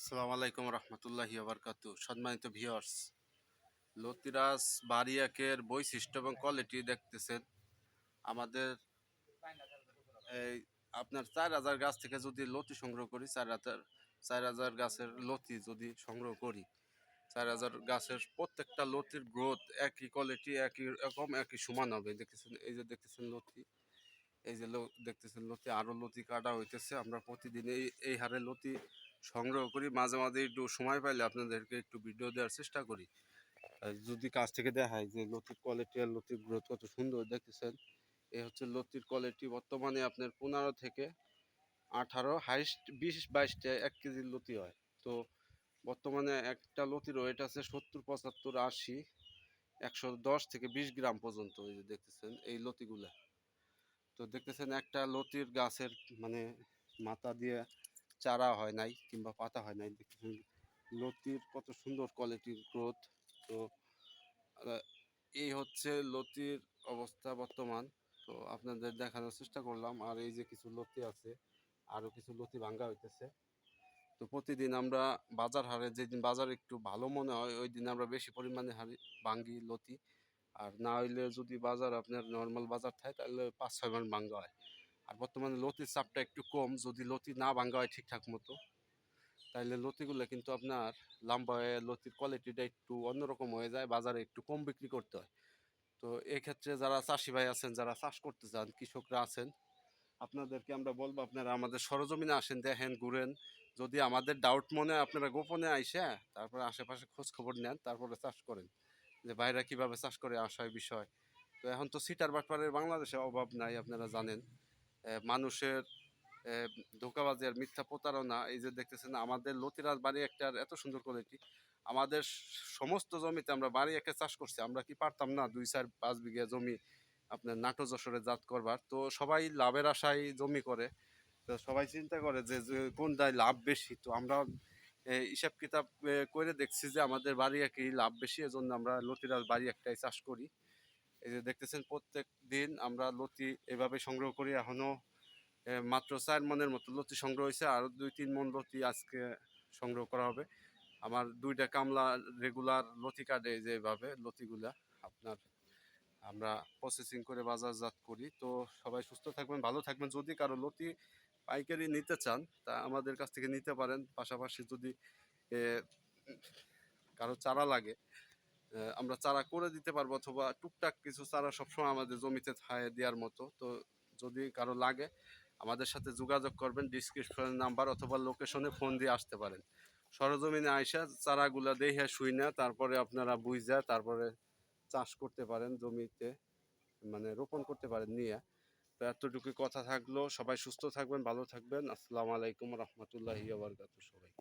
আসসালামু আলাইকুম রহমতুল্লাহি বারকাতু। সম্মানিত ভিউয়ার্স, লতিরাজ বাড়ি একের বৈশিষ্ট্য এবং কোয়ালিটি দেখতেছেন। আমাদের এই আপনার 4,000 গাছ থেকে যদি লতি সংগ্রহ করি, 4,000 গাছের লতি যদি সংগ্রহ করি, 4,000 গাছের প্রত্যেকটা লতির গ্রোথ একই কোয়ালিটি, একই রকম, একই সমান হবে। দেখতেছেন, এই যে দেখতেছেন লতি, এই যে দেখতেছেন লতি, আরও লতি কাটা হইতেছে। আমরা প্রতিদিন এই হারে লতি সংগ্রহ করি। মাঝে মাঝে একটু সময় পাইলে আপনাদেরকে একটু ভিডিও দেওয়ার চেষ্টা করি। আর যদি কাছ থেকে দেখায় যে লতির কোয়ালিটি আর লতির গ্রোথ কত সুন্দর দেখতেছেন। এই হচ্ছে লতির কোয়ালিটি। বর্তমানে আপনার 15 থেকে 18, হাইস্ট 20-22টা 1 কেজির লতি হয়। তো বর্তমানে একটা লতির ওয়েট আছে 70, 75, 80, 110 থেকে 20 গ্রাম পর্যন্ত। এই যে দেখতেছেন এই লতিগুলা, তো দেখতেছেন একটা লতির গাছের মানে মাথা দিয়ে চারা হয় নাই কিংবা পাতা হয় নাই। দেখতেছেন লতির কত সুন্দর কোয়ালিটির গ্রোথ। তো এই হচ্ছে লতির অবস্থা বর্তমান। তো আপনাদের দেখানোর চেষ্টা করলাম। আর এই যে কিছু লতি আছে, আরও কিছু লতি ভাঙ্গা হইতেছে। তো প্রতিদিন আমরা বাজার হারে, যেদিন বাজার একটু ভালো মনে হয় ওই দিন আমরা বেশি পরিমাণে ভাঙ্গি লতি। আর না হইলে যদি বাজার আপনার নর্মাল বাজার থাকে তাহলে 5-6 মান ভাঙ্গা হয়। আর বর্তমানে লতির চাপটা একটু কম। যদি লতি না ভাঙ্গা হয় ঠিকঠাক মতো, তাইলে লতিগুলো কিন্তু আপনার লম্বা হয়ে লতির কোয়ালিটিটা একটু অন্যরকম হয়ে যায়, বাজারে একটু কম বিক্রি করতে হয়। তো এক্ষেত্রে যারা চাষি ভাই আছেন, যারা চাষ করতে চান, কৃষকরা আছেন, আপনাদেরকে আমরা বলবো আপনারা আমাদের সরজমিনে আসেন, দেখেন, ঘুরেন। যদি আমাদের ডাউট মনে হয় আপনারা গোপনে আইসা তারপরে আশেপাশে খোঁজ খবর নেন, তারপরে চাষ করেন, যে বাইরে কিভাবে চাষ করে আসার বিষয়। তো এখন তো সিটার বাটপারের বাংলাদেশে অভাব নাই, আপনারা জানেন। মানুষের ধোঁকাবাজি আর মিথ্যা প্রতারণা। এই যে দেখতেছেন আমাদের লতিরাজ বাড়ি একটার এত সুন্দর কোয়ালিটি। আমাদের সমস্ত জমিতে আমরা বাড়ি একটা চাষ করছি। আমরা কি পারতাম না 2-4-5 বিঘা জমি আপনার নাটো যশোরে জাত করবার? তো সবাই লাভের আশায় জমি করে। তো সবাই চিন্তা করে যে কোনটায় লাভ বেশি। তো আমরা হিসাব কিতাব করে দেখছি যে আমাদের বাড়ি একই লাভ বেশি, এজন্য আমরা লতিরাজ বাড়ি একটাই চাষ করি। এই যে দেখতেছেন প্রত্যেক দিন আমরা লতি এভাবে সংগ্রহ করি। এখনো মাত্র 4 মনের মতো লতি সংগ্রহ হয়েছে। আরও 2-3 মন লতি আজকে সংগ্রহ করা হবে। আমার 2টা কামলা রেগুলার লতি কাটে যেভাবে লতিগুলা আপনার আমরা প্রসেসিং করে বাজারজাত করি। তো সবাই সুস্থ থাকবেন, ভালো থাকবেন। যদি কারো লতি পাইকারি নিতে চান তা আমাদের কাছ থেকে নিতে পারেন। পাশাপাশি যদি কারো চারা লাগে, আমরা চারা করে দিতে পারবো, অথবা টুকটাক কিছু চারা সবসময় আমাদের জমিতে থাকে দেওয়ার মতো। তো যদি কারো লাগে আমাদের সাথে যোগাযোগ করবেন, ডিসক্রিপশনের নাম্বার অথবা লোকেশনে ফোন দিয়ে আসতে পারেন। সরজমিনে আইসা চারাগুলা দেখে শুই না, তারপরে আপনারা বুঝা তারপরে চাষ করতে পারেন জমিতে, মানে রোপণ করতে পারেন নিয়ে। তো এতটুকু কথা থাকলো। সবাই সুস্থ থাকবেন, ভালো থাকবেন। আসসালামু আলাইকুম রহমতুল্লাহি ওয়া বারাকাতুহু সবাই।